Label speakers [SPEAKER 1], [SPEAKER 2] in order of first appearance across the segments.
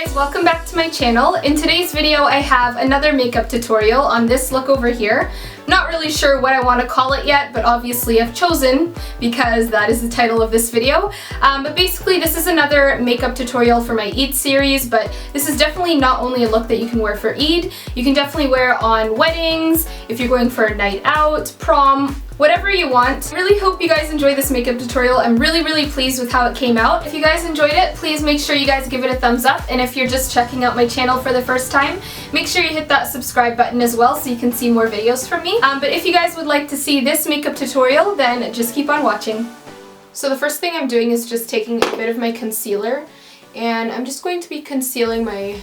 [SPEAKER 1] guys, welcome back to my channel. In today's video I have another makeup tutorial on this look over here. Not really sure what I want to call it yet, but obviously I've chosen because that is the title of this video. But basically this is another makeup tutorial for my Eid series, but this is definitely not only a look that you can wear for Eid, you can definitely wear on weddings, if you're going for a night out, prom, whatever you want. I really hope you guys enjoy this makeup tutorial. I'm really pleased with how it came out. If you guys enjoyed it, please make sure you guys give it a thumbs up, and if you're just checking out my channel for the first time, make sure you hit that subscribe button as well so you can see more videos from me. But if you guys would like to see this makeup tutorial, then just keep on watching. So the first thing I'm doing is just taking a bit of my concealer, and I'm just going to be concealing my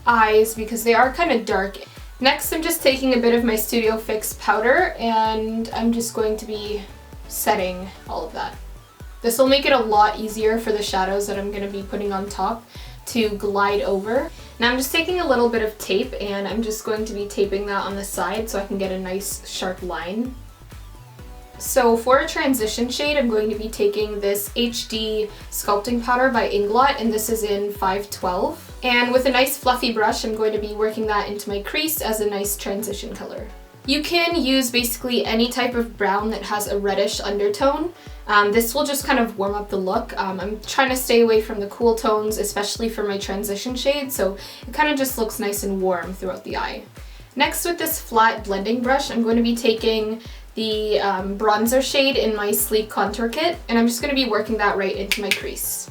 [SPEAKER 1] eyes because they are kind of dark. Next, I'm just taking a bit of my Studio Fix powder, and I'm just going to be setting all of that. This will make it a lot easier for the shadows that I'm going to be putting on top to glide over. Now I'm just taking a little bit of tape, and I'm just going to be taping that on the side so I can get a nice sharp line. So for a transition shade, I'm going to be taking this HD sculpting powder by Inglot, and this is in 512. And with a nice fluffy brush, I'm going to be working that into my crease as a nice transition color. You can use basically any type of brown that has a reddish undertone. This will just kind of warm up the look. I'm trying to stay away from the cool tones, especially for my transition shade, so it kind of just looks nice and warm throughout the eye. Next, with this flat blending brush, I'm going to be taking the bronzer shade in my Sleek Contour Kit, and I'm just going to be working that right into my crease.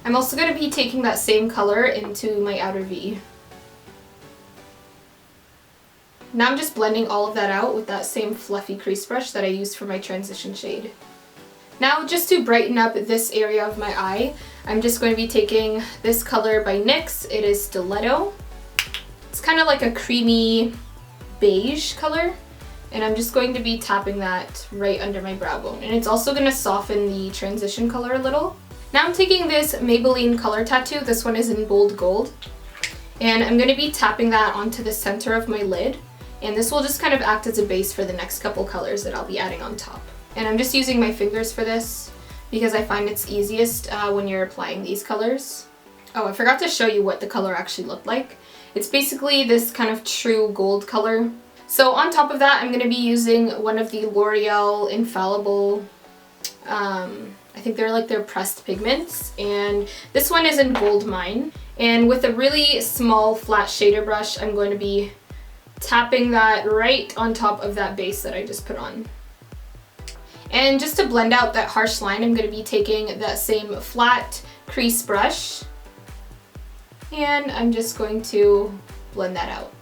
[SPEAKER 1] I'm also going to be taking that same color into my outer V. Now I'm just blending all of that out with that same fluffy crease brush that I used for my transition shade. Now, just to brighten up this area of my eye, I'm just going to be taking this color by NYX. It is Stiletto. It's kind of like a creamy beige color, and I'm just going to be tapping that right under my brow bone. And it's also going to soften the transition color a little. Now I'm taking this Maybelline Color Tattoo. This one is in Bold Gold. And I'm going to be tapping that onto the center of my lid. And this will just kind of act as a base for the next couple colors that I'll be adding on top. And I'm just using my fingers for this because I find it's easiest when you're applying these colors. Oh, I forgot to show you what the color actually looked like. It's basically this kind of true gold color. So on top of that, I'm going to be using one of the L'Oreal Infallible, I think they're like their pressed pigments, and this one is in Gold Mine. And with a really small flat shader brush, I'm going to be tapping that right on top of that base that I just put on. And just to blend out that harsh line, I'm going to be taking that same flat crease brush, and I'm just going to blend that out.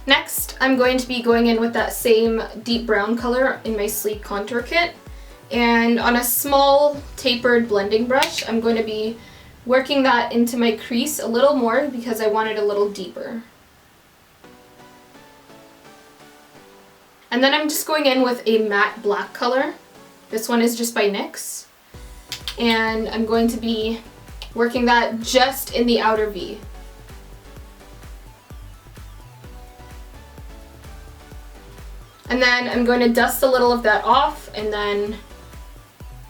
[SPEAKER 1] Next, I'm going to be going in with that same deep brown color in my Sleek Contour Kit, and on a small tapered blending brush, I'm going to be working that into my crease a little more because I want it a little deeper. And then I'm just going in with a matte black color. This one is just by NYX. And I'm going to be working that just in the outer V. And then I'm going to dust a little of that off and then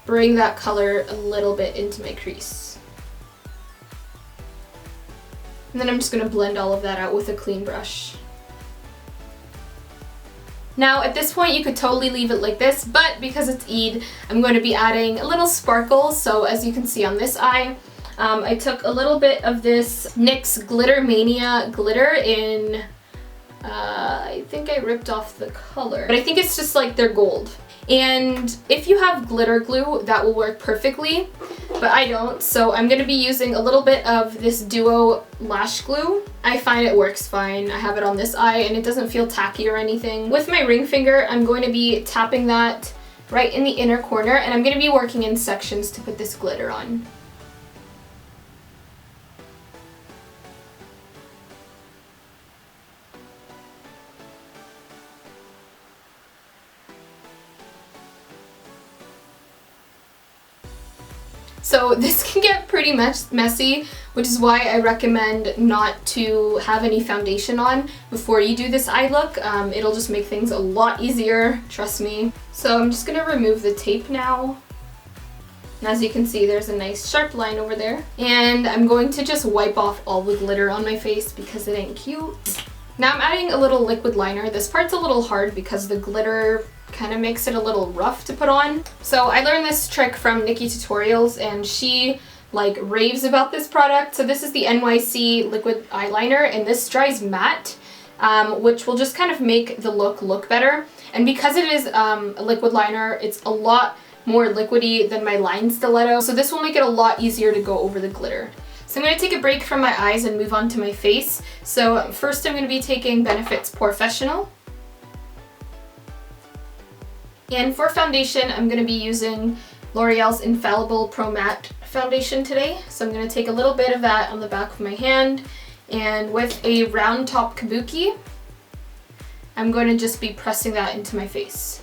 [SPEAKER 1] bring that color a little bit into my crease. And then I'm just going to blend all of that out with a clean brush. Now at this point you could totally leave it like this, but because it's Eid, I'm going to be adding a little sparkle. So as you can see on this eye, I took a little bit of this NYX Glitter Mania glitter in, I think I ripped off the color, but I think it's just like they're gold. And if you have glitter glue, that will work perfectly, but I don't, so I'm going to be using a little bit of this Duo lash glue. I find it works fine. I have it on this eye and it doesn't feel tacky or anything. With my ring finger, I'm going to be tapping that right in the inner corner, and I'm going to be working in sections to put this glitter on. So this can get pretty messy, which is why I recommend not to have any foundation on before you do this eye look. It'll just make things a lot easier, trust me. So I'm just going to remove the tape now. And as you can see, there's a nice sharp line over there. And I'm going to just wipe off all the glitter on my face because it ain't cute. Now I'm adding a little liquid liner. This part's a little hard because the glitter kind of makes it a little rough to put on. So I learned this trick from Nikki Tutorials, and she like raves about this product. So this is the NYC liquid eyeliner, and this dries matte, which will just kind of make the look better. And because it is a liquid liner, it's a lot more liquidy than my line stiletto, so this will make it a lot easier to go over the glitter. So I'm going to take a break from my eyes and move on to my face. So first I'm going to be taking Benefit's Porefessional. And for foundation, I'm going to be using L'Oreal's Infallible Pro Matte foundation today. So I'm going to take a little bit of that on the back of my hand, and with a round top kabuki, I'm going to just be pressing that into my face.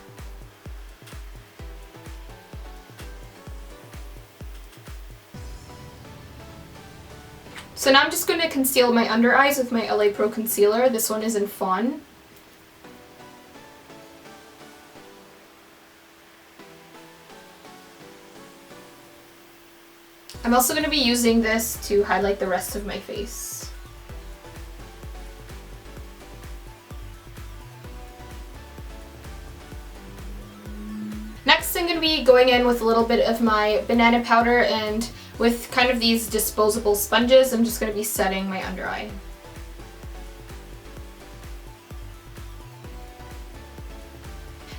[SPEAKER 1] So now I'm just going to conceal my under eyes with my LA Pro concealer. This one is in Fawn. I'm also going to be using this to highlight the rest of my face. Next, I'm going to be going in with a little bit of my banana powder, and with kind of these disposable sponges, I'm just going to be setting my under eye.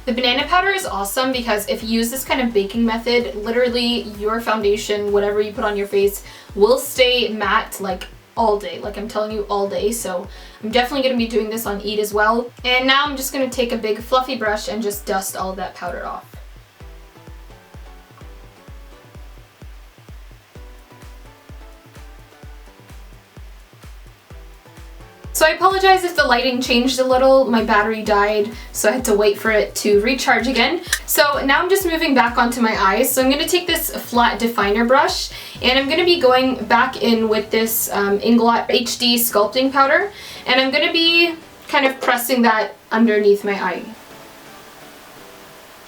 [SPEAKER 1] The banana powder is awesome because if you use this kind of baking method, literally your foundation, whatever you put on your face, will stay matte like all day. Like I'm telling you, all day. So I'm definitely going to be doing this on Eat as well. And now I'm just going to take a big fluffy brush and just dust all of that powder off. So I apologize if the lighting changed a little. My battery died, so I had to wait for it to recharge again. So now I'm just moving back onto my eyes. So I'm going to take this flat definer brush, and I'm going to be going back in with this Inglot HD sculpting powder, and I'm going to be kind of pressing that underneath my eye.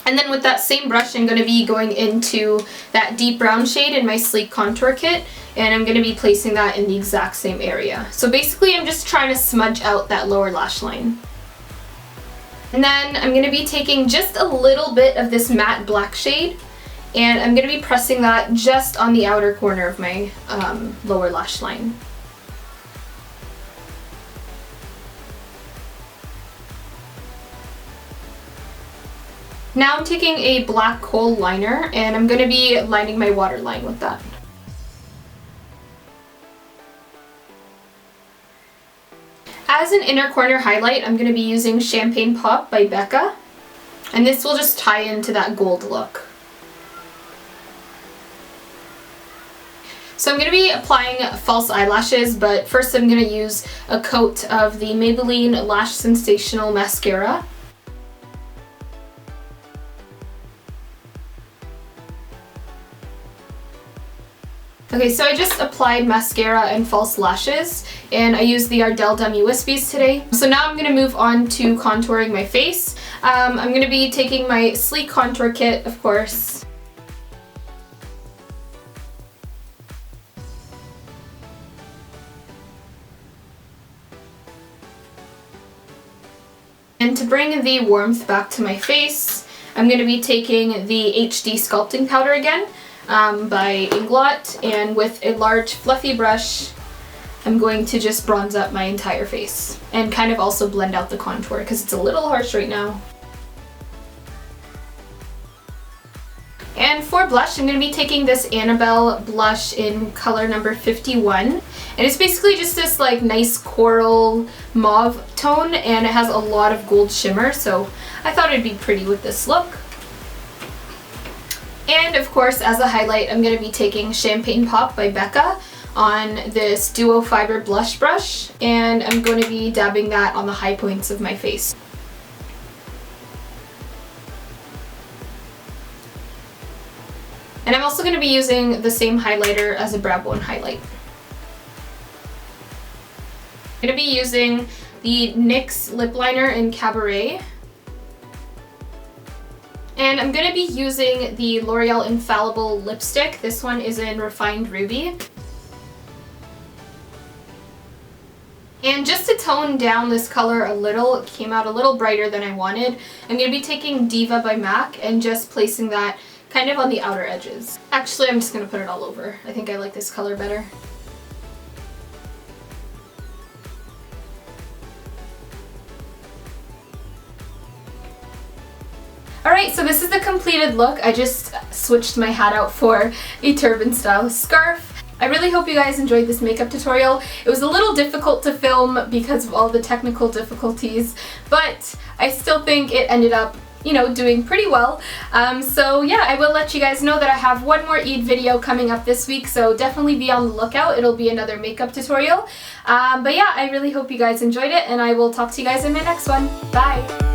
[SPEAKER 1] And then with that same brush, I'm going to be going into that deep brown shade in my Sleek Contour Kit, and I'm going to be placing that in the exact same area. So basically I'm just trying to smudge out that lower lash line. And then I'm going to be taking just a little bit of this matte black shade, and I'm going to be pressing that just on the outer corner of my lower lash line. Now I'm taking a black kohl liner, and I'm going to be lining my waterline with that. As an inner corner highlight, I'm going to be using Champagne Pop by Becca, and this will just tie into that gold look. So I'm going to be applying false eyelashes, but first I'm going to use a coat of the Maybelline Lash Sensational Mascara. Okay, so I just applied mascara and false lashes, and I used the Ardell Dummy Wispies today. So now I'm going to move on to contouring my face. I'm going to be taking my Sleek Contour Kit, of course. And to bring the warmth back to my face, I'm going to be taking the HD Sculpting Powder again. By Inglot, and with a large fluffy brush I'm going to just bronze up my entire face and kind of also blend out the contour because it's a little harsh right now. And for blush, I'm going to be taking this Annabelle blush in color number 51, and it's basically just this like nice coral mauve tone, and it has a lot of gold shimmer, so I thought it'd be pretty with this look. And of course, as a highlight, I'm going to be taking Champagne Pop by Becca on this Duo Fiber Blush Brush, and I'm going to be dabbing that on the high points of my face. And I'm also going to be using the same highlighter as a brow bone highlight. I'm going to be using the NYX lip liner in Cabaret. And I'm going to be using the L'Oreal Infallible lipstick. This one is in Refined Ruby. And just to tone down this color a little, it came out a little brighter than I wanted, I'm going to be taking Diva by MAC and just placing that kind of on the outer edges. Actually, I'm just going to put it all over. I think I like this color better. Alright, so this is the completed look. I just switched my hat out for a turban style scarf. I really hope you guys enjoyed this makeup tutorial. It was a little difficult to film because of all the technical difficulties, but I still think it ended up, you know, doing pretty well. So yeah, I will let you guys know that I have one more Eid video coming up this week, so definitely be on the lookout. It'll be another makeup tutorial. But yeah, I really hope you guys enjoyed it, and I will talk to you guys in my next one. Bye!